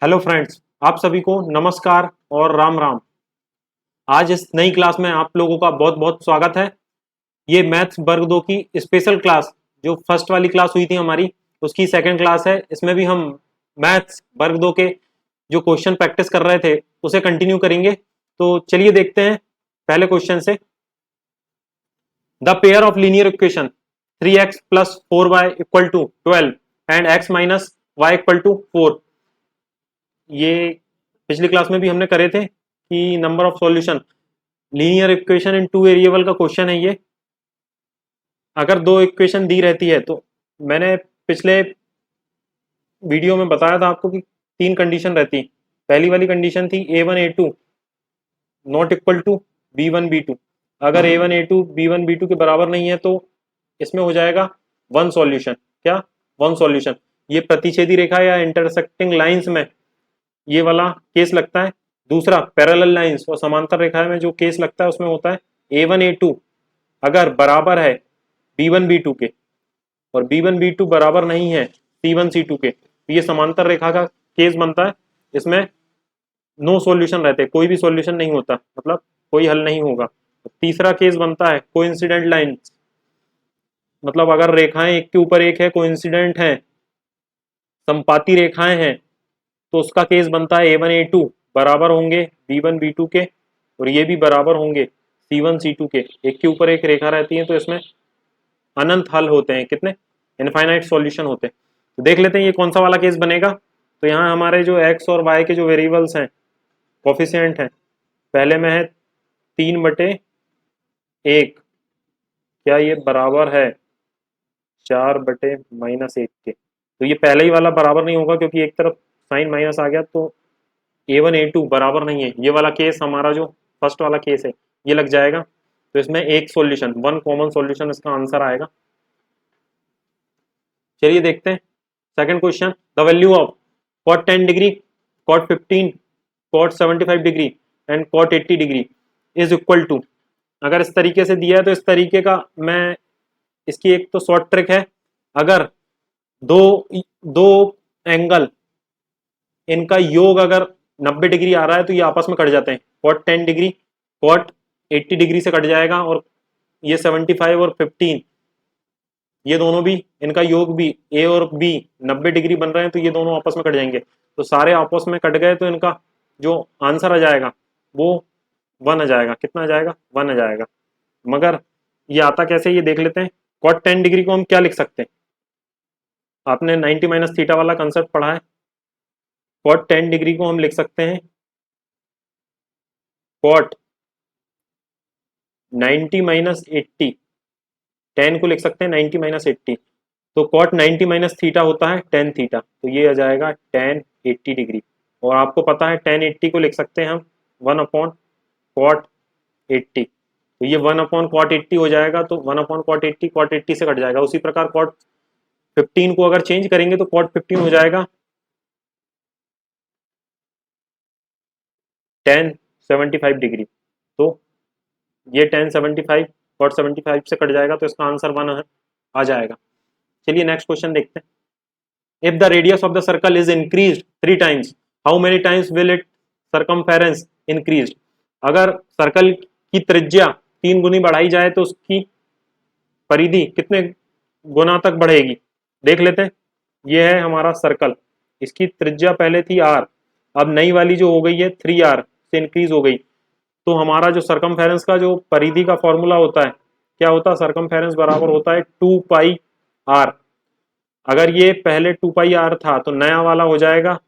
Hello friends, आप सभी को नमस्कार और राम राम। आज इस नई क्लास में आप लोगों का बहुत बहुत स्वागत है। ये मैथ्स वर्ग 2 की स्पेशल क्लास, जो फर्स्ट वाली क्लास हुई थी हमारी, उसकी सेकंड क्लास है। इसमें भी हम मैथ्स वर्ग 2 के जो क्वेश्चन प्रैक्टिस कर रहे थे उसे कंटिन्यू करेंगे। तो चलिए देखते हैं पहले क्वेश्चन से। The pair of linear equation 3x plus 4y equal to 12 and x minus y equal to 4। ये पिछली क्लास में भी हमने करे थे कि number of solution linear equation in two variable का क्वेश्चन है ये। अगर दो इक्वेशन दी रहती है तो मैंने पिछले वीडियो में बताया था आपको कि तीन कंडीशन रहती। पहली वाली कंडीशन थी a1 a2 not equal to b1 b2। अगर a1 a2 b1 b2 के बराबर नहीं है तो इसमें हो जाएगा वन सॉल्यूशन। क्या? One solution. ये प्रतिच्छेदी रेखा या इंटरसेक्टिंग लाइंस में ये वाला केस लगता है। दूसरा पैरेलल लाइंस और समांतर रेखा में जो केस लगता है उसमें होता है a1 a2 अगर बराबर है b1 b2 के और b1 b2 बराबर नहीं है c1 c2 के, तो ये समांतर रेखा का केस बनता है। इसमें नो सॉल्यूशन रहते, कोई भी सॉल्यूशन नहीं होता, मतलब कोई हल नहीं होगा। तीसरा केस बनता है कोइंसिडेंट लाइन, मतलब अगर रेखाएं एक के ऊपर एक है, कोइंसिडेंट है, संपाती रेखाएं हैं, तो उसका केस बनता है a1 a2 बराबर होंगे b1 b2 के और ये भी बराबर होंगे c1 c2 के। एक के ऊपर एक रेखा रहती है तो इसमें अनंत हल होते हैं। कितने? इनफाइनाइट सॉल्यूशन होते हैं। तो देख लेते हैं ये कौन सा वाला केस बनेगा। तो यहाँ हमारे जो x और y के जो वेरिएबल्स हैं, कोफिशिएंट हैं, पहले में है 3/1, क्या ये बराबर है 4/-1 के। तो ये पहले ही वाला बराबर नहीं होगा क्योंकि एक तरफ साइन माइनस आ गया, तो a1 a2 बराबर नहीं है। ये वाला केस हमारा जो फर्स्ट वाला केस है ये लग जाएगा। तो इसमें एक सॉल्यूशन, वन कॉमन सॉल्यूशन इसका आंसर आएगा। चलिए देखते हैं second question. The value of cot 10 degree, cot 15, cot 75 degree and cot 80 degree is equal to. अगर इस तरीके से दिया है तो इस तरीके का मैं, इसकी एक तो शॉर्ट ट्रिक है। अगर दो दो एंगल इनका योग अगर 90 डिग्री आ रहा है तो ये आपस में कट जाते हैं। cot 10 डिग्री cot 80 डिग्री से कट जाएगा और ये 75 और 15, ये दोनों भी, इनका योग भी ए और बी 90 डिग्री बन रहे हैं तो ये दोनों आपस में कट जाएंगे। तो सारे आपस में कट गए तो इनका जो आंसर आ जाएगा वो 1 आ जाएगा। कितना आ जाएगा? 1 आ जाएगा। मगर ये आता कैसे ये देख लेते हैं। cot 10 डिग्री को हम क्या लिख सकते हैं? आपने 90 माइनस थीटा वाला कंसेप्ट पढ़ा है। cot 10 डिग्री को हम लिख सकते हैं cot 90 माइनस 80। 10 को लिख सकते हैं 90 माइनस 80। तो cot 90 माइनस थीटा होता है tan थीटा, तो ये आ जाएगा tan 80 डिग्री। और आपको पता है tan 80 को लिख सकते हैं हम 1 अपॉन cot 80। तो ये 1 अपॉन cot 80 हो जाएगा, तो 1 अपॉन cot 80 से कट जाएगा। उसी प्रकार cot 15 को अगर चेंज करेंगे तो cot 15 हो जाएगा tan 75 डिग्री। तो ये tan 75 cot 75 से कट जाएगा, तो इसका आंसर 1 आ जाएगा। चलिए नेक्स्ट क्वेश्चन देखते हैं। If the radius of the circle is increased 3 times, how many times will its circumference increased? अगर सर्कल की त्रिज्या 3 गुनी बढ़ाई जाए तो उसकी परिधि कितने गुना तक बढ़ेगी? देख लेते हैं। ये है हमारा सर्कल, इसकी त्रिज्या पहले थी r, अब नई वाली जो हो गई है 3r से इंक्रीज हो गई। तो हमारा जो सर्कमफेरेंस का जो परिधि का फॉर्मूला होता है, क्या होता है? सर्कमफेरेंस बराबर होता है 2πr। अगर ये पहले 2πr था तो नया वाला हो जाएगा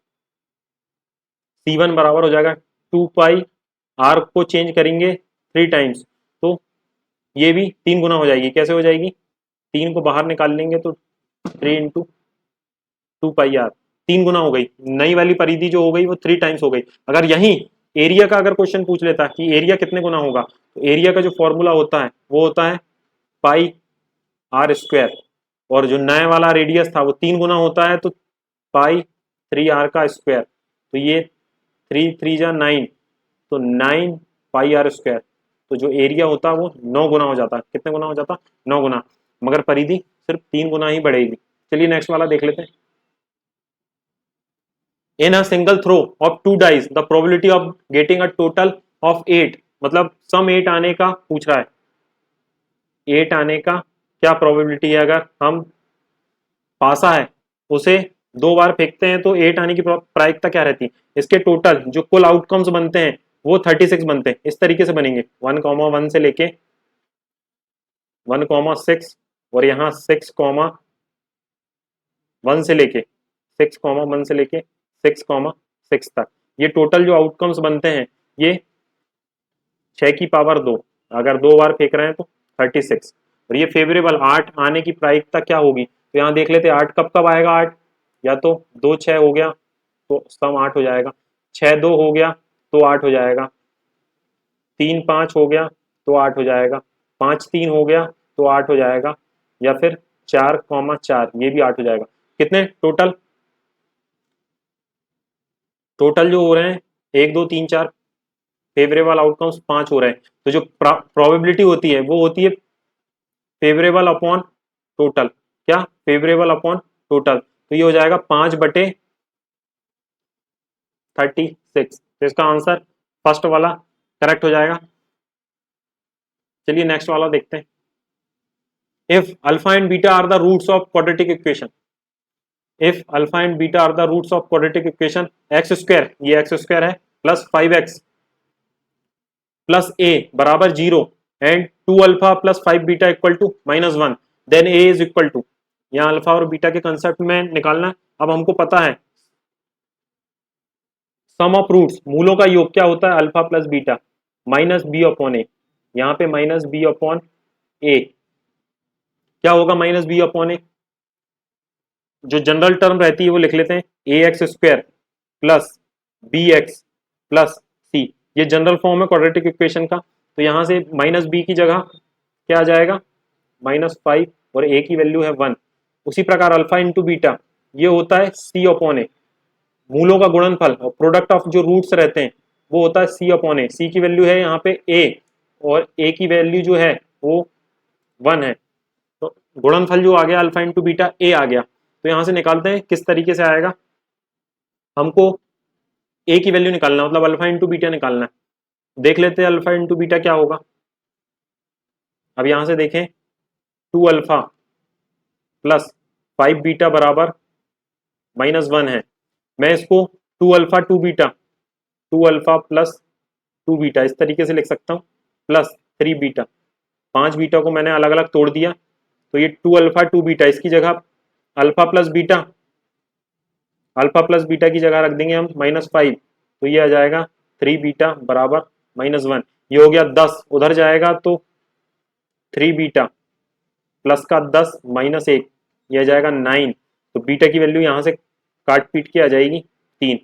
C1 बराबर हो जाएगा 2πr को चेंज करेंगे 3 टाइम्स तो ये भी 3 गुना हो जाएगी। कैसे हो जाएगी? 3 को बाहर निकाल लेंगे तो 3 इंटू 2πr, 3 गुना हो गई। नई वाली परिधि जो हो गई वो 3 टाइम्स हो गई। अगर यही एरिया का अगर क्वेश्चन पूछ लेता कि एरिया कितने गुना होगा, तो एरिया का जो फॉर्मूला होता है वो होता है πr²। और जो नए वाला रेडियस था वो 3 गुना होता है, तो π3r का स्क्वायर। तो ये 3 3 जा 9, तो 9πr²। तो जो एरिया होता है वो 9 गुना हो जाता है। कितने गुना हो जाता? 9 गुना। मगर परिधि सिर्फ 3 गुना ही बढ़ेगी। चलिए नेक्स्ट वाला देख लेते हैं। In a single throw of 2 dice the probability of getting a total of 8, मतलब सम 8 आने का पूछ रहा है। 8 आने का क्या प्रोबेबिलिटी है? अगर हम पासा है उसे 2 बार फेंकते हैं तो 8 आने की प्रायिकता क्या रहती है? इसके टोटल जो कुल आउटकम्स बनते हैं वो 36 बनते हैं। इस तरीके से बनेंगे 1,1 से लेके 1,6 और यहाँ 6,1 से लेके 6,1 से लेके 6,6 तक। ये टोटल जो आउटकम्स बनते हैं ये 6 की पावर 2, अगर 2 बार फेंक रहे हैं तो 36। और ये फेवरेबल 8 आने की प्रायिकता क्या होगी? तो यहाँ देख लेते हैं 8 कब कब आएगा। 8 या तो 2-6 हो गया तो सम 8 हो जाएगा, 6-2 हो गया तो 8 हो जाएगा, 3-5 हो गया तो 8 हो जाएगा, 5-3 हो गया तो 8 हो जाएगा, या फिर 4,4 ये भी 8 हो जाएगा। कितने टोटल? टोटल जो हो रहे हैं 1 2 3 4 फेवरेबल आउटकम्स 5 हो रहे हैं। तो जो प्रोबेबिलिटी होती है वो होती है फेवरेबल अपॉन टोटल। क्या? Favourable upon total. तो ये हो जाएगा 5/36। तो इसका आंसर फर्स्ट वाला करेक्ट हो जाएगा। चलिए नेक्स्ट वाला देखते हैं। If alpha and beta are the roots of quadratic equation, if alpha and beta are the roots of quadratic equation x square, ये एक्स स्क्वायर है, प्लस 5x प्लस ए बराबर 0 and 2 alpha plus 5 beta equal to -1, then a is equal to, यहाँ alpha और beta के concept में निकालना है। अब हमको पता है सम ऑफ रूट्स, मूलों का योग क्या होता है? Alpha plus beta minus B upon A, यहाँ पे माइनस बी अपॉन ए। क्या होगा माइनस बी अपॉन ए? जो जनरल टर्म रहती है वो लिख लेते हैं, A X square plus B X plus C, ये जनरल फॉर्म है क्वाड्रेटिक इक्वेशन का। तो यहाँ से माइनस बी की जगह क्या आ जाएगा? -5 और ए की वैल्यू है 1। उसी प्रकार अल्फा इंटू बीटा ये होता है सी अपॉन ए, मूलों का गुणनफल और प्रोडक्ट ऑफ जो रूट्स रहते हैं वो होता है सी अपॉन ए। सी की वैल्यू है यहाँ पे ए और ए की वैल्यू जो है वो 1 है। तो गुणनफल जो आ गया अल्फा इंटू बीटा ए आ गया। तो यहाँ से निकालते हैं किस तरीके से आएगा। हमको ए की वैल्यू निकालना, मतलब अल्फा इंटू बीटा निकालना है। देख लेते हैं अल्फा इंटू बीटा क्या होगा। अब यहाँ से देखें 2 अल्फा प्लस 5 बीटा बराबर -1 है। मैं इसको 2 alpha 2 beta, 2 alpha plus 2 beta इस तरीके से लिख सकता हूँ, प्लस 3 बीटा। 5 बीटा को मैंने अलग अलग तोड़ दिया तो ये 2 अल्फा 2 बीटा, इसकी जगह alpha plus beta, alpha plus beta की जगह रख देंगे हम -5, तो ये आ जाएगा 3 बीटा बराबर -1। ये हो गया 10, उधर जाएगा तो 3 बीटा प्लस का 10 -1, ये आ जाएगा 9। तो बीटा की वैल्यू यहाँ से काट पीट के आ जाएगी 3।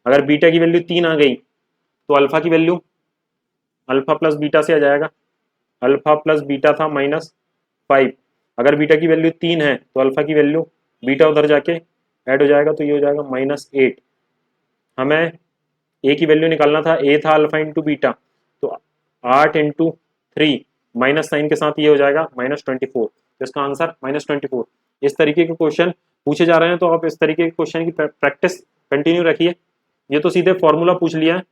अगर बीटा की वैल्यू 3 आ गई तो अल्फा की वैल्यू अल्फा प्लस बीटा से आ जाएगा, अल्फा प्लस बीटा था -5। अगर बीटा की वैल्यू 3 है तो अल्फा की वैल्यू बीटा उधर जाके ऐड हो जाएगा, तो ये हो जाएगा -8। हमें ए की वैल्यू निकालना था, ए था अल्फा इंटू बीटा, तो 8 इंटू 3 माइनस साइन के साथ ये हो जाएगा -24। तो इसका आंसर -24। इस तरीके के क्वेश्चन पूछे जा रहे हैं तो आप इस तरीके के क्वेश्चन की प्रैक्टिस कंटिन्यू रखिए। ये तो सीधे फॉर्मूला पूछ लिया है,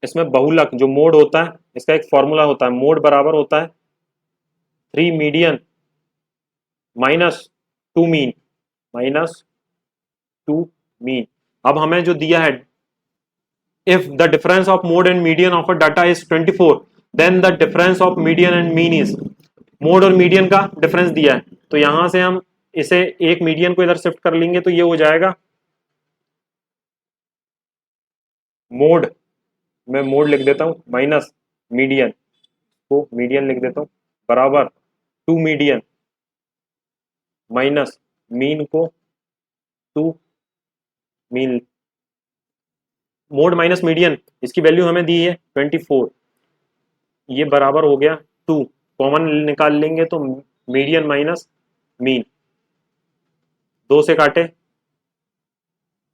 इसमें बहुलक जो मोड होता है इसका एक फॉर्मूला होता है, मोड बराबर होता है 3 मीडियन -2 मीन, -2 मीन। अब हमें जो दिया है, if the difference of mode and median of a data is 24 then the difference of median and mean is, mode और मीडियन का डिफरेंस दिया है तो यहां से हम इसे एक मीडियन को इधर शिफ्ट कर लेंगे तो ये हो जाएगा मोड, मैं मोड लिख देता हूं माइनस मीडियन को मीडियन लिख देता हूं बराबर 2 मीडियन माइनस मीन को 2 मीन। मोड माइनस मीडियन इसकी वैल्यू हमें दी है 24, ये बराबर हो गया 2, कॉमन निकाल लेंगे तो मीडियन माइनस मीन, 2 से काटे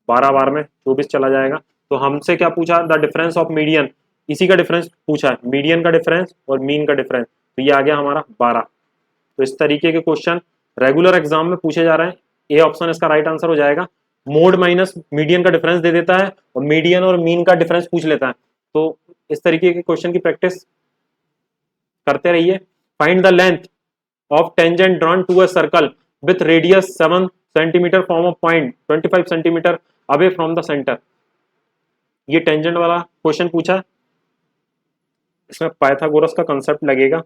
12 बार में 24 चला जाएगा। तो हमसे क्या पूछा? द डिफरेंस ऑफ मीडियन, इसी का डिफरेंस पूछा है, मीडियन का डिफरेंस और मीन का डिफरेंस, तो ये आ गया हमारा 12। तो इस तरीके के क्वेश्चन रेगुलर एग्जाम में पूछे जा रहे हैं। ए ऑप्शन इसका राइट आंसर हो जाएगा। मोड माइनस मीडियन का डिफरेंस दे देता है और मीडियन और मीन का डिफरेंस पूछ लेता है। तो इस तरीके के क्वेश्चन की प्रैक्टिस करते रहिए। Find the length of tangent drawn to a circle with radius 7 centimetre from a point 25 centimetre away from the centre. ये टेंजेंट वाला क्वेश्चन पूछा है, इसमें पाइथागोरस का कंसेप्ट लगेगा।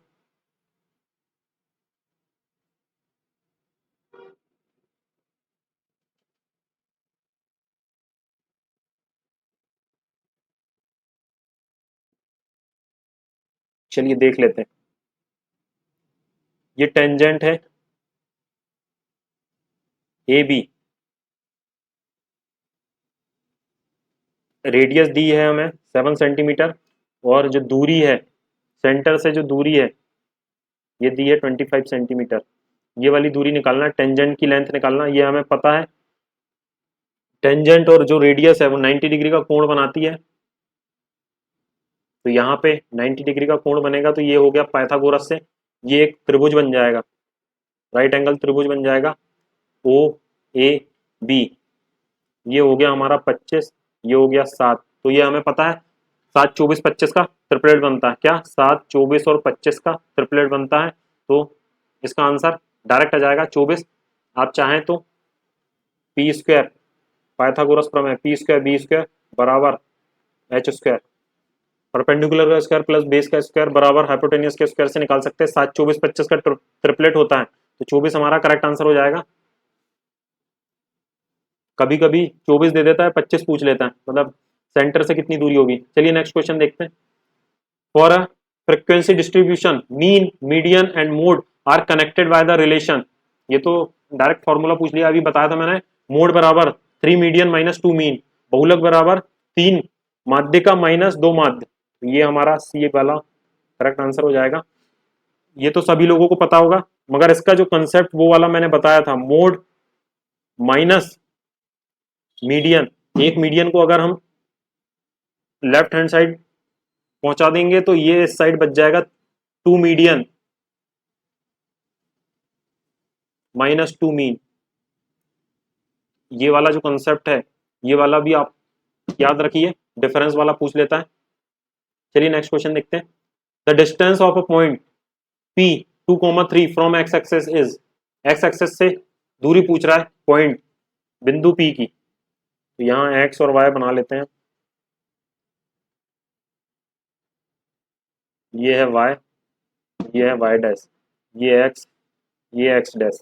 चलिए देख लेते हैं। ये टेंजेंट है ए बी, रेडियस दी है हमें 7 सेंटीमीटर और जो दूरी है सेंटर से जो दूरी है ये दी है 25 सेंटीमीटर। ये वाली दूरी निकालना, टेंजेंट की लेंथ निकालना, ये हमें पता है। टेंजेंट और जो रेडियस है वो 90 डिग्री का कोण बनाती है, तो यहाँ पे 90 डिग्री का कोण बनेगा, तो ये हो गया पाइथागोरस से ये एक त्रिभुज बन जाएगा, राइट एंगल त्रिभुज बन जाएगा ओ ए बी। ये हो गया हमारा 25, ये हो गया 7, तो ये हमें पता है 7 24 25 का ट्रिपलेट बनता है। क्या 7 24 और 25 का ट्रिपलेट बनता है, तो इसका आंसर डायरेक्ट आ जाएगा 24। आप चाहें तो पी स्क्वायर, पाइथागोरस प्रमेय, पी स्क्वायर बी स्क्वायर बराबर एच स्क्वायर, परपेंडिकुलर का स्क्वायर प्लस बेस का स्क्वायर बराबर हाइपोटेनियस के स्क्वायर से निकाल सकते हैं। 7 24 25 का ट्रिपलेट होता है, तो 24 हमारा करेक्ट आंसर हो जाएगा। कभी कभी 24 दे देता है, 25 पूछ लेता है, मतलब सेंटर से कितनी दूरी होगी। चलिए नेक्स्ट क्वेश्चन देखते हैं। For a frequency distribution mean median and mode are connected by the relation. ये तो डायरेक्ट फॉर्मूला पूछ लिया, अभी बताया था मैंने। मोड बराबर 3 मीडियन माइनस 2 मीन, बहुलक बराबर 3 माध्यिका माइनस 2 माध्य। ये हमारा सी वाला करेक्ट आंसर हो जाएगा। ये तो सभी लोगों को पता होगा, मगर इसका जो कंसेप्ट वो वाला मैंने बताया था, मोड माइनस मीडियन, एक मीडियन को अगर हम लेफ्ट हैंड साइड पहुंचा देंगे तो ये इस साइड बच जाएगा 2 मीडियन माइनस 2 मीन। ये वाला जो कंसेप्ट है ये वाला भी आप याद रखिए, डिफरेंस वाला पूछ लेता है। चलिए नेक्स्ट क्वेश्चन देखते हैं। The distance of a point P 2,3 from x axis is. X axis से दूरी पूछ रहा है पॉइंट बिंदु पी की, तो यहाँ एक्स और वाई बना लेते हैं। ये है वाई, ये है वाई डैश, ये एक्स डैश,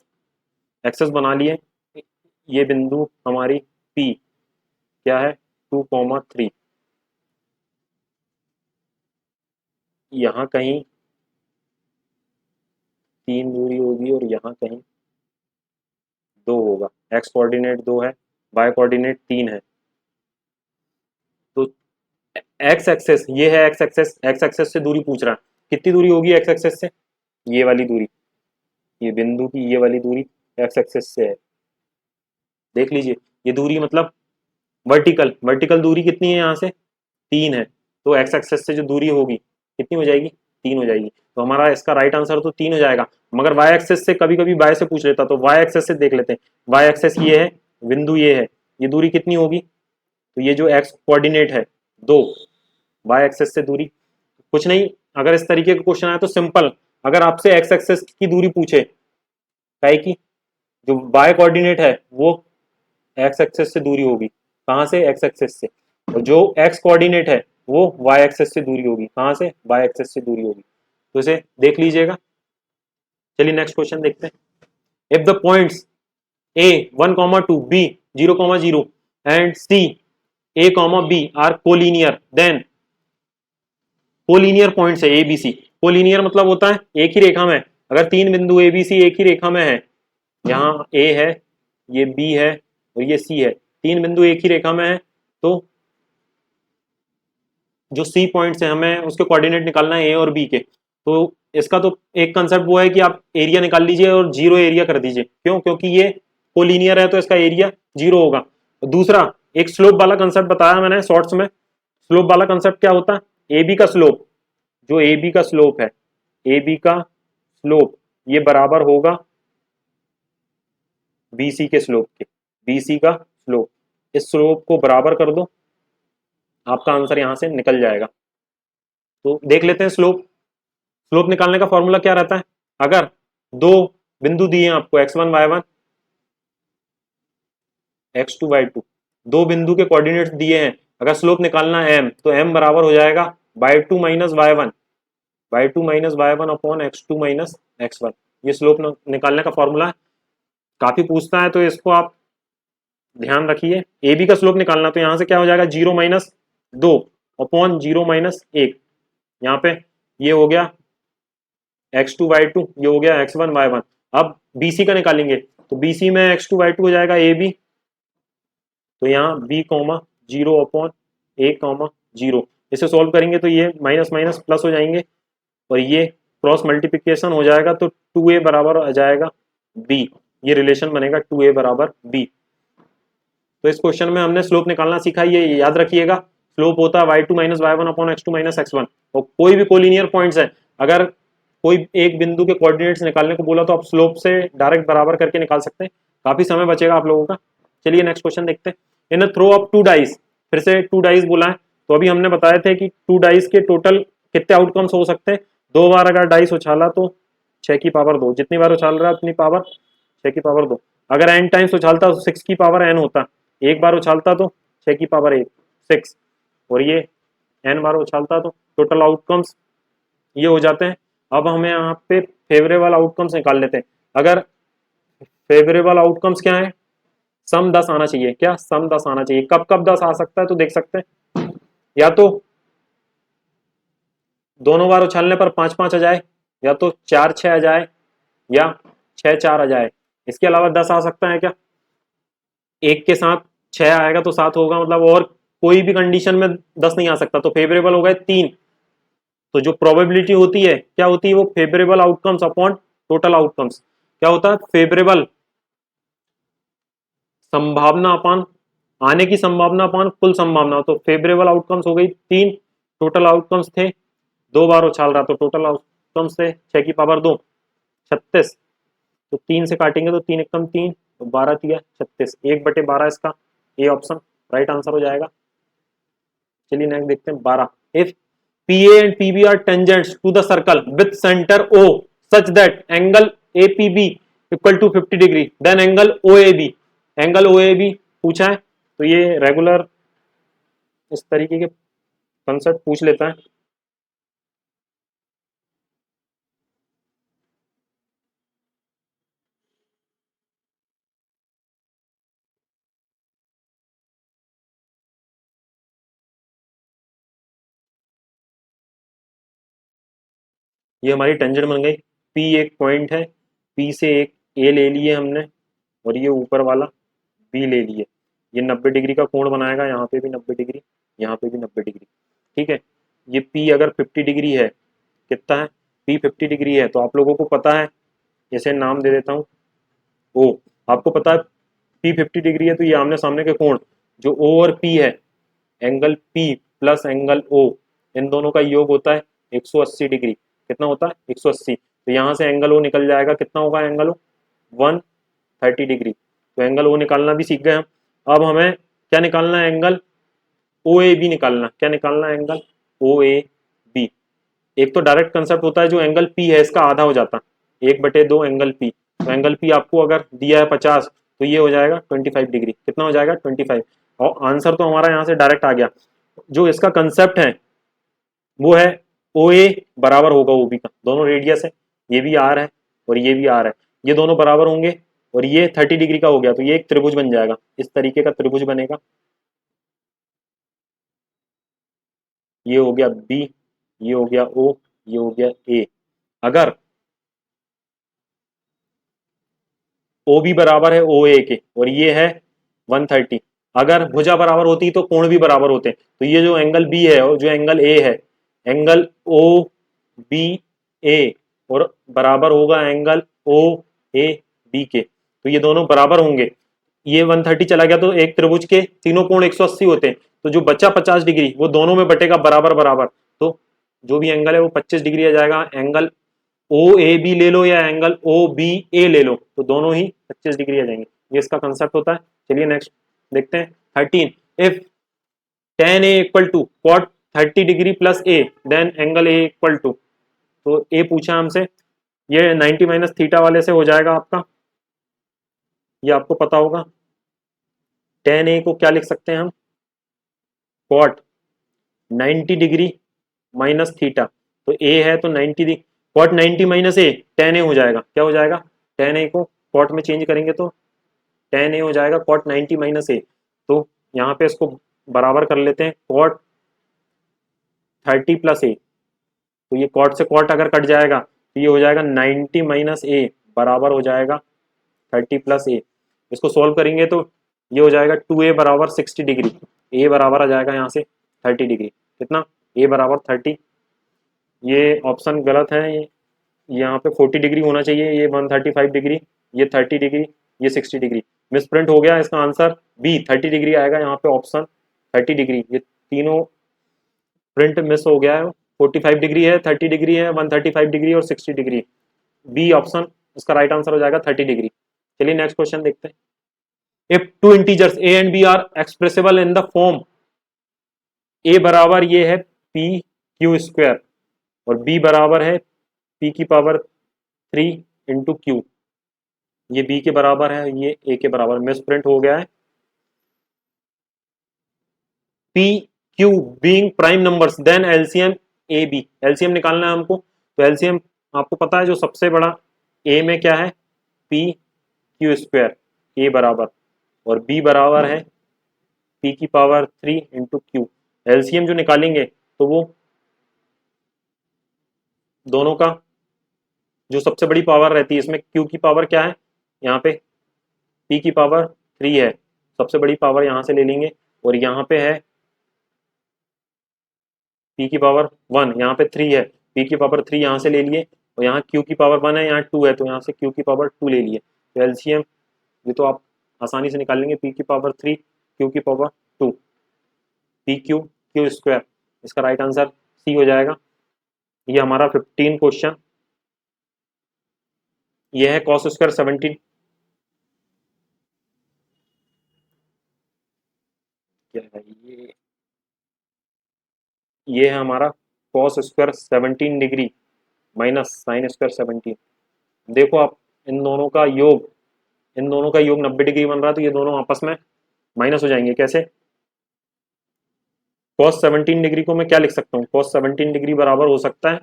एक्सेस बना लिए। ये बिंदु हमारी पी क्या है 2,3, यहाँ कहीं 3 दूरी होगी और यहाँ कहीं 2 होगा। एक्स कोऑर्डिनेट 2 है, वाई कोऑर्डिनेट 3 है। तो एक्स एक्सेस, ये है एक्स एक्सेस, एक्स एक्सेस से दूरी पूछ रहा है, कितनी दूरी होगी एक्स एक्सेस से, ये वाली दूरी, ये बिंदु की ये वाली दूरी एक्स एक्सेस से है। देख लीजिए ये दूरी मतलब वर्टिकल, वर्टिकल दूरी कितनी है यहाँ से 3 है, तो एक्स एक्सेस से जो दूरी होगी कितनी हो जाएगी 3 हो जाएगी। तो हमारा इसका राइट आंसर तो 3 हो जाएगा। मगर वाई एक्सेस से कभी कभी वाई से पूछ लेता, तो वाई एक्सेस से देख लेते हैं। वाई एक्सेस ये है, बिंदु ये है, ये दूरी कितनी होगी, तो ये जो एक्स कोऑर्डिनेट है 2, वाई एक्सेस से दूरी कुछ नहीं। अगर इस तरीके का क्वेश्चन आए तो सिंपल, अगर आपसे एक्स एक्सेस की दूरी पूछे, काहे की जो वाई कोऑर्डिनेट है वो एक्स एक्सेस से दूरी होगी, कहां से एक्स एक्सेस से, और जो एक्स कोऑर्डिनेट है वो वाई एक्सेस से दूरी होगी, कहां से वाई एक्सेस से दूरी होगी। तो इसे देख लीजिएगा। चलिए नेक्स्ट क्वेश्चन देखते हैं। If the points A 1,2 B 0,0 and C A, B are collinear, then collinear points है ए बी सी। कोलिनियर मतलब होता है एक ही रेखा में, अगर 3 बिंदु ए बी सी एक ही रेखा में है, यहाँ ए है, ये बी है और ये सी है, 3 बिंदु एक ही रेखा में है, तो जो सी पॉइंट्स है हमें उसके कोऑर्डिनेट निकालना है ए और बी के। तो इसका तो एक कंसेप्ट वो है कि आप एरिया निकाल लीजिए और जीरो एरिया कर दीजिए। क्यों? क्योंकि ये कोलिनियर है तो इसका एरिया जीरो होगा। दूसरा एक स्लोप वाला कंसेप्ट बताया मैंने शॉर्ट्स में। स्लोप वाला कंसेप्ट क्या होता है, ए बी का स्लोप, जो ए बी का स्लोप है, ए बी का स्लोप ये बराबर होगा बीसी के स्लोप के, बीसी का स्लोप, इस स्लोप को बराबर कर दो, आपका आंसर यहां से निकल जाएगा। तो देख लेते हैं स्लोप। स्लोप निकालने का फॉर्मूला क्या रहता है, अगर दो बिंदु दिए हैं आपको x1 y1 x2 y2, दो बिंदु के कोऑर्डिनेट्स दिए हैं, अगर स्लोप निकालना है m, तो m बराबर हो जाएगा y2 minus y1, y2 minus y1 upon x2 minus x1। ये स्लोप निकालने का फॉर्मूला है, काफी पूछता है तो इसको आप ध्यान रखिए। ए बी का स्लोप निकालना, तो यहां से क्या हो जाएगा 0 माइनस 2 अपॉन 0 माइनस 1, यहाँ पे ये हो गया x2 y2, ये हो गया x1 y1। अब BC का निकालेंगे, तो BC में x2 y2 हो जाएगा ए बी, तो यहाँ b कॉमा 0 अपॉन ए कॉमा 0, इसे सॉल्व करेंगे तो ये माइनस माइनस प्लस हो जाएंगे और ये क्रॉस मल्टीप्लिकेशन हो जाएगा, तो 2a बराबर आ जाएगा b, ये रिलेशन बनेगा 2a बराबर b। तो इस क्वेश्चन में हमने स्लोप निकालना सीखा, ये याद रखिएगा। स्लोप होता है y2 minus y1 upon x2 minus x1, और कोई भी कोलिनियर पॉइंट्स है, अगर कोई एक बिंदु के कोऑर्डिनेट्स निकालने को बोला तो आप स्लोप से डायरेक्ट बराबर करके निकाल सकते हैं, काफी समय बचेगा आप लोगों का। चलिए नेक्स्ट क्वेश्चन देखते हैं। इन थ्रो अप 2 डाइस, फिर से 2 डाइस बोला है, तो अभी हमने बताए थे कि 2 डाइस के टोटल कितने आउटकम्स हो सकते हैं। 2 बार अगर डाइस उछाला तो 6 की पावर 2, जितनी बार उछाल रहा है उतनी पावर 6 की पावर 2। अगर n टाइम्स उछालता तो 6 की पावर n होता, एक बार उछालता तो 6 की पावर 1 6, और ये n बार उछालता तो टोटल आउटकम्स ये हो जाते हैं। अब हमें यहाँ पे फेवरेबल आउटकम्स निकाल लेते हैं। अगर फेवरेबल आउटकम्स क्या है, सम 10 आना चाहिए, क्या सम 10 आना चाहिए। कब कब 10 आ सकता है, तो देख सकते हैं, या तो दोनों बार उछालने पर 5 5 आ जाए, या तो 4 6 आ जाए, या 6 4 आ जाए। इसके अलावा 10 आ सकता है क्या, एक के साथ 6 आएगा तो 7 होगा, मतलब और कोई भी कंडीशन में 10 नहीं आ सकता। तो फेवरेबल हो गए 3, तो जो प्रोबेबिलिटी होती है क्या होती है, वो favourable outcomes upon total outcomes, क्या होता है फेवरेबल संभावना अपान आने की संभावना अपान कुल संभावना। तो फेवरेबल आउटकम्स हो गई 3, टोटल आउटकम्स थे 2 बार उछाल रहा, तो टोटल आउटकम्स थे 6 की पावर 2 36, तो 3 से काटेंगे तो 3 एकम 3, तो 12 दिया 36, 1/12 इसका ए ऑप्शन राइट आंसर हो जाएगा। चलिए नेक्स्ट देखते हैं 12। If PA and PB are tangents to the circle with center O such that angle APB equal to 50 degree, then angle OAB, angle OAB पूछा है, तो ये रेगुलर इस तरीके के कंसेप्ट पूछ लेता है। ये हमारी टेंजेंट बन गई, P एक पॉइंट है, P से एक A ले लिए हमने, और ये ऊपर वाला B ले लिए, ये 90 डिग्री का कोण बनाएगा, यहाँ पे भी 90 डिग्री, यहाँ पे भी 90 डिग्री, ठीक है। ये P अगर 50 डिग्री है, कितना है P 50 डिग्री है, तो आप लोगों को पता है, इसे नाम दे देता हूँ O, आपको पता है P 50 डिग्री है, तो ये आमने सामने के कोण जो O और P है, angle P plus angle O, इन दोनों का योग होता है 180 डिग्री। कितना होता है 180, तो यहाँ से एंगल O निकल जाएगा, कितना होगा एंगल O 130 डिग्री। तो एंगल O निकालना भी सीख गए हम। अब हमें क्या निकालना है, एंगल OAB निकालना। क्या निकालना है, एंगल OAB। एक तो डायरेक्ट कंसेप्ट होता है, जो एंगल P है इसका आधा हो जाता है 1/2 एंगल P, तो एंगल P आपको अगर दिया है 50, तो ये हो जाएगा 25 डिग्री। कितना हो जाएगा 25, और आंसर तो हमारा यहाँ से डायरेक्ट आ गया। जो इसका कंसेप्ट है वो है OA बराबर होगा OB का, दोनों रेडियस है, ये भी R है और ये भी R है, ये दोनों बराबर होंगे, और ये 30 डिग्री का हो गया, तो ये एक त्रिभुज बन जाएगा, इस तरीके का त्रिभुज बनेगा। ये हो गया B, ये हो गया O, ये हो गया A। अगर OB बराबर है OA के, और ये है 130, अगर भुजा बराबर होती तो कोण भी बराबर होते, तो ये जो एंगल B है और जो एंगल A है, एंगल OBA और बराबर होगा एंगल OAB के, तो ये दोनों बराबर होंगे। ये 130 चला गया, तो एक त्रिभुज के तीनों कोण 180 होते हैं, तो जो बचा 50 डिग्री वो दोनों में बटेगा बराबर बराबर, तो जो भी एंगल है वो 25 डिग्री आ जाएगा। एंगल OAB ले लो या एंगल OBA ले लो, तो दोनों ही 25 डिग्री आ जाएंगे। ये इसका कंसेप्ट होता है। चलिए नेक्स्ट देखते हैं 13। If tan A equal to cot 30 degree plus A then angle A equal to, तो ए पूछा हमसे, ये 90 माइनस थीटा वाले से हो जाएगा आपका, ये आपको पता होगा। tan A को क्या लिख सकते हैं हम, cot 90 डिग्री माइनस थीटा, तो ए है तो 90 cot 90 minus A tan A हो जाएगा, क्या हो जाएगा, tan A को cot में चेंज करेंगे तो tan A हो जाएगा cot 90 माइनस ए। तो यहाँ पे इसको बराबर कर लेते हैं cot 30 प्लस ए, तो ये cot से cot अगर कट जाएगा तो ये हो जाएगा 90 माइनस ए बराबर हो जाएगा 30 प्लस ए। इसको सॉल्व करेंगे तो ये हो जाएगा 2a बराबर 60 डिग्री, ए बराबर आ जाएगा यहाँ से 30 डिग्री, कितना, ए बराबर 30, ये ऑप्शन गलत है, यहाँ पे 40 डिग्री होना चाहिए, ये 135 डिग्री, ये 30 डिग्री, ये 60 डिग्री, मिस प्रिंट हो गया। इसका आंसर बी 30 डिग्री आएगा यहाँ पे, ऑप्शन 30 डिग्री, ये तीनों प्रिंट मिस हो गया है। 45 डिग्री है, 30 डिग्री है, 135 डिग्री और 60 डिग्री, बी ऑप्शन इसका राइट आंसर हो जाएगा 30 डिग्री। चलिए नेक्स्ट क्वेश्चन देखते हैं। If two integers A and B are expressible in the form, A बराबर ये है पी क्यू स्क्वायर और बी बराबर है पी की पावर 3 इंटू क्यू, ये बी के बराबर है, ये ए के बराबर, मिस प्रिंट हो गया है। P Q being prime numbers then LCM A B, LCM निकालना है हमको, तो एलसीएम आपको पता है जो सबसे बड़ा ए में क्या है, पी क्यू स्क्वायर, ए बराबर, और बी बराबर है पी की पावर 3 इंटू क्यू। एलसीएम जो निकालेंगे तो वो दोनों का जो सबसे बड़ी पावर रहती है, इसमें क्यू की पावर क्या है, यहाँ पे पी की पावर 3 है, सबसे बड़ी पावर यहाँ से ले लेंगे, और यहाँ पे है पी की पावर 1, यहाँ पे 3 है, पी की पावर 3 यहाँ से ले लिए, और यहाँ क्यू की पावर 1 है, यहाँ 2 है, तो यहाँ से क्यू की पावर 2 ले लिए, तो एलसीएम ये तो आप आसानी से निकाल लेंगे, पी की पावर 3 क्यू की power 2, P Q Q square, इसका राइट आंसर सी हो जाएगा। ये हमारा 15 क्वेश्चन, ये है कॉस स्क्वायर 17, क्या है ये है हमारा cos square 17 degree minus sine square 17। देखो आप इन दोनों का योग, इन दोनों का योग 90 डिग्री बन रहा है, तो ये दोनों आपस में माइनस हो जाएंगे, कैसे, cos 17 डिग्री को मैं क्या लिख सकता हूँ, cos 17 डिग्री बराबर हो सकता है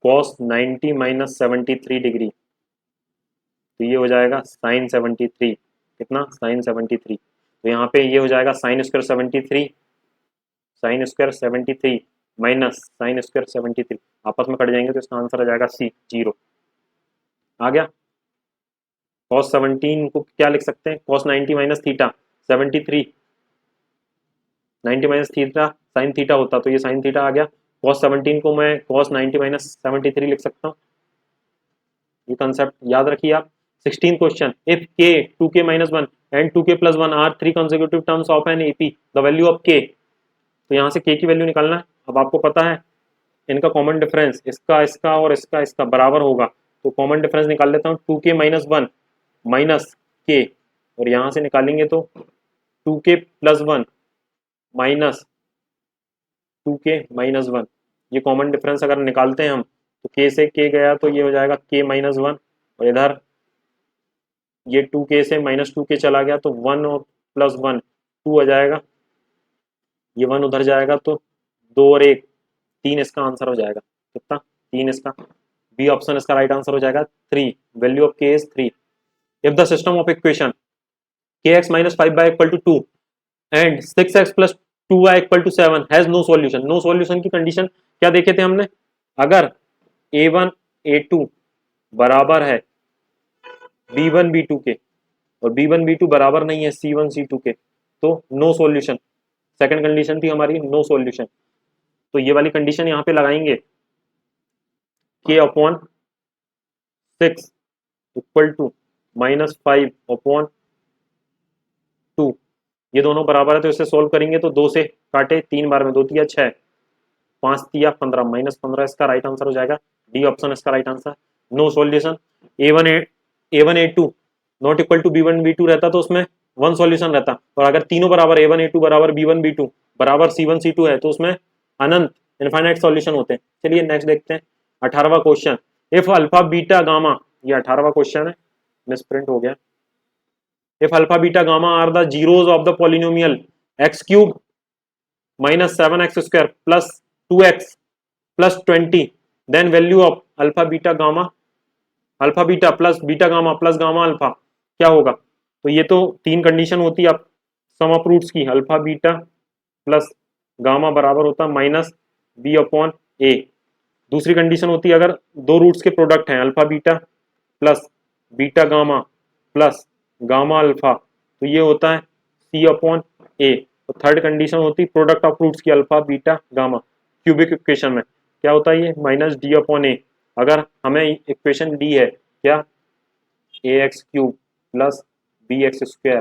cos 90 माइनस 73 डिग्री, तो ये हो जाएगा साइन 73, कितना, साइन 73, तो यहाँ पे ये हो जाएगा sine square 73, sine square 73 minus sine square 73, आपस में कट जाएंगे तो इसका आंसर आ जाएगा सी 0। आ गया। cos 17 को क्या लिख सकते हैं, cos 90 minus theta 73, 90 minus theta sine theta होता, तो ये साइन थीटा आ गया। cos 17 को मैं cos 90 माइनस 73 लिख सकता हूँ, ये कंसेप्ट याद रखिए आप। 16 question, if k 2k minus 1 and 2k plus 1 are 3 consecutive terms of an AP, the value of k, तो यहाँ से k की वैल्यू निकालना है। अब आपको पता है इनका कॉमन डिफरेंस, इसका इसका और इसका इसका बराबर होगा, तो कॉमन डिफरेंस निकाल लेता हूँ, 2k माइनस 1 माइनस k, और यहाँ से निकालेंगे तो 2k plus 1 minus 2k minus 1, ये कॉमन डिफरेंस अगर निकालते हैं हम तो k से k गया तो ये हो जाएगा k माइनस 1, और इधर ये 2k से माइनस 2k चला गया तो 1 और प्लस 1 2 आ जाएगा, ये 1 उधर जाएगा तो 2 और 1 3, इसका आंसर हो जाएगा कितना, 3, इसका बी ऑप्शन इसका राइट आंसर हो जाएगा 3, value of k is 3। If the system of equation kx minus 5y equal to 2 and 6x plus 2y equal to 7 has no solution, no solution की कंडीशन क्या देखे थे हमने, अगर a1 a2 बराबर है b1 b2 के और b1 b2 बराबर नहीं है c1 c2 के, तो नो सॉल्यूशन, सेकंड कंडीशन थी हमारी नो सॉल्यूशन, तो ये वाली कंडीशन यहाँ पे लगाएंगे k upon 6 equal to minus 5 upon 2, ये दोनों बराबर है तो इसे सोल्व करेंगे तो 2 से काटे 3 बार में 2 तिया 6 5 तिया 15 माइनस 15, इसका राइट आंसर हो जाएगा डी ऑप्शन इसका right answer. No solution. A1 A2 not equal to B1 B2 रहता तो उसमें वन सॉल्यूशन रहता, और अगर तीनों बराबर A1 A2 बराबर B1 B2 बराबर C1 C2 है तो उसमें अनंत इनफाइनाइट सॉल्यूशन होते हैं। चलिए नेक्स्ट देखते हैं 18वां question. If alpha beta gamma, ये 18वां क्वेश्चन है, मिसप्रिंट हो गया। If alpha beta gamma are the zeros of the polynomial X cube minus 7x² plus 2x plus 20, then value of alpha beta gamma, alpha beta plus beta gamma plus gamma alpha क्या होगा। तो ये तो तीन condition होती है आप सम of roots की, अल्फा बीटा प्लस गामा बराबर होता है माइनस बी अपॉन ए। दूसरी कंडीशन होती है अगर दो रूट्स के प्रोडक्ट हैं, alpha beta plus beta gamma plus gamma alpha, तो ये होता है सी अपॉन ए। तो थर्ड कंडीशन होती है प्रोडक्ट ऑफ रूट्स की, alpha beta gamma. Cubic equation में क्या होता है, ये माइनस डी अपॉन ए। अगर हमें इक्वेशन डी है क्या, A X cube plus B X square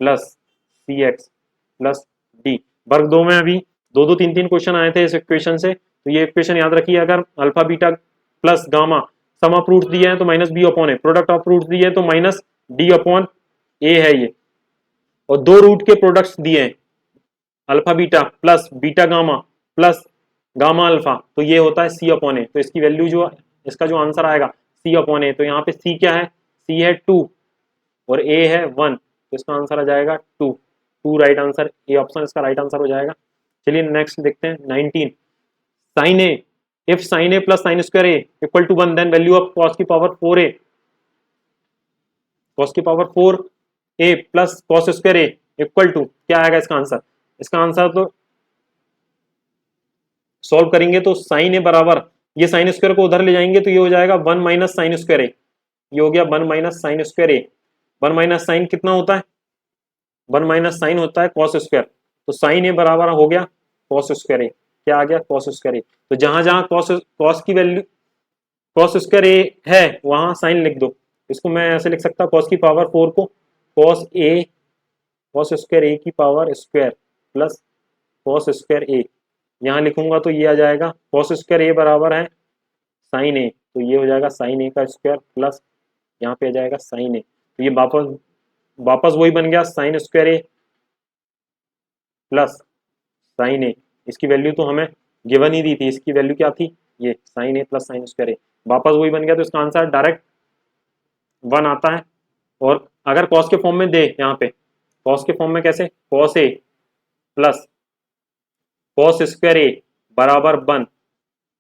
plus C X plus D. वर्ग दो में अभी दो दो तीन तीन क्वेश्चन आए थे इस इक्वेशन से, तो ये इक्वेशन याद रखिए। अगर alpha beta plus gamma sum of roots दिए हैं तो minus B upon A, product of roots दिए हैं तो माइनस डी अपॉन ए है ये, और दो रूट के प्रोडक्ट्स दिए हैं alpha beta plus beta gamma plus gamma alpha, तो ये होता है सी अपॉन ए। तो इसकी वैल्यू जो, इसका जो आंसर आएगा सी अपॉन ए, तो यहाँ पे सी क्या है, सी है 2 और ए है 1, तो इसका आंसर आ जाएगा 2। 2 राइट आंसर, ए ऑप्शन इसका राइट आंसर हो जाएगा। चलिए नेक्स्ट देखते हैं 19। Sine A, if sine A plus sine square A equal to 1, then value of cos की पावर 4a, कॉस की power 4a plus cos square A equal to क्या आएगा इसका आंसर। इसका आंसर तो सॉल्व करेंगे तो साइन ए बराबर, ये साइन स्क्वायर को उधर ले जाएंगे तो ये हो जाएगा 1 माइनस साइन स्क्वायर ए, ये हो गया 1 माइनस साइन स्क्वायर ए। 1 माइनस साइन कितना होता है, 1 माइनस साइन होता है कॉस स्क्वायर, तो साइन ए बराबर हो गया कॉस स्क्वायर ए। क्या आ गया, कॉस स्क्वायर ए। तो जहां जहां कॉस की वैल्यू कॉस स्क्वायर ए है वहां साइन लिख दो। इसको मैं ऐसे लिख सकता, कॉस की पावर 4 को cos A, cos square A की power square plus cos square A, यहाँ लिखूंगा तो ये आ जाएगा कॉस स्क्वायर ए बराबर है साइन ए, तो ये हो जाएगा साइन ए का स्क्वायर प्लस यहाँ पे आ जाएगा साइन ए, तो ये वापस वही बन गया साइन स्क्वायर ए प्लस साइन ए। इसकी वैल्यू तो हमें गिवन ही दी थी, इसकी वैल्यू क्या थी, ये sign A plus sine square ए, वापस वही बन गया। तो इसका आंसर डायरेक्ट 1 आता है। और अगर कॉस के फॉर्म में दे, यहाँ पे कॉस के फॉर्म में कैसे, cos A plus cos square A बराबर 1,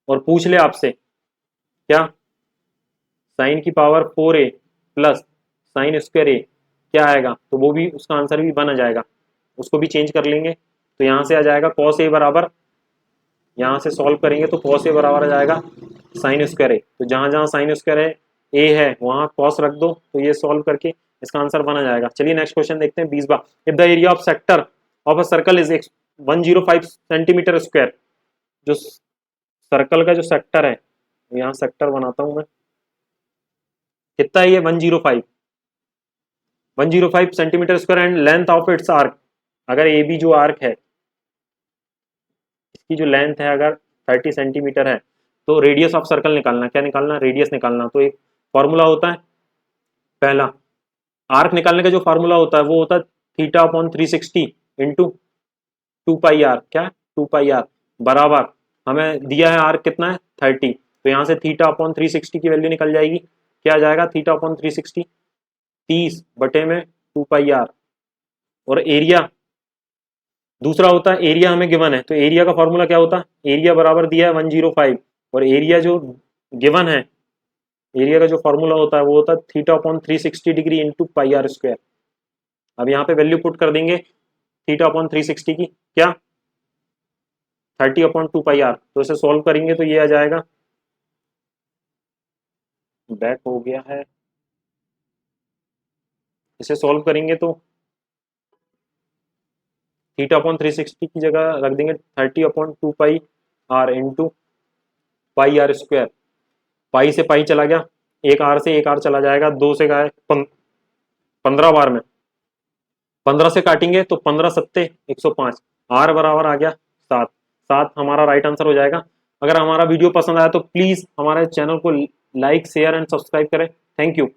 और पूछ ले आपसे क्या साइन की power 4a plus sine square A क्या आएगा, तो वो भी उसका आंसर भी 1 आ जाएगा, उसको भी चेंज कर लेंगे। तो यहाँ से आ जाएगा कॉस ए बराबर, यहाँ से सॉल्व करेंगे तो कॉस ए बराबर आ जाएगा साइन स्क्वायर ए। तो जहां जहां साइन स्क्वायर ए है वहां कॉस रख दो, तो ये सॉल्व करके इसका आंसर 1 आ जाएगा। चलिए नेक्स्ट क्वेश्चन देखते हैं 20वां। If the area of sector of a circle is 105 centimetre square, जो सर्कल का जो सेक्टर है, यहाँ सेक्टर बनाता हूं मैं, कितना है ये 105 centimetre square and length of its arc, अगर ए बी जो आर्क है इसकी जो लेंथ है अगर 30 सेंटीमीटर है, तो रेडियस ऑफ सर्कल निकालना, क्या निकालना, रेडियस निकालना। तो एक फॉर्मूला होता है, पहला आर्क निकालने का जो फॉर्मूला होता है वो होता है theta upon 360 into 2 pi r, क्या 2 पाई आर बराबर, हमें दिया है आर्क कितना है 30, तो यहाँ से थीटा अपॉन 360 की वैल्यू निकल जाएगी, क्या आ जाएगा थीटा अपॉन 360 30 बटे में 2 पाई आर। और एरिया दूसरा होता है, एरिया हमें गिवन है, तो एरिया का फॉर्मूला क्या होता है, एरिया बराबर दिया है 105, और एरिया जो गिवन है, एरिया का जो फॉर्मूला होता है वो होता है theta upon 360 degree into pi are square. अब यहाँ पे वैल्यू पुट कर देंगे थीटा अपॉन 360 की, क्या 30 अपॉन 2 पाई आर, तो इसे सॉल्व करेंगे तो ये आ जाएगा, बैक हो गया है, इसे सॉल्व करेंगे तो थीटा अपॉन 360 की जगह रख देंगे 30 upon 2 pi R into pi are square. Pi से पाई चला गया, एक आर से एक आर चला जाएगा, 2 से गए 15 बार में, 15 से काटेंगे तो 15 सत्ते 105, आर बराबर आ गया 7 हमारा राइट आंसर हो जाएगा। अगर हमारा वीडियो पसंद आया तो प्लीज हमारे चैनल को लाइक शेयर एंड सब्सक्राइब करें। Thank you.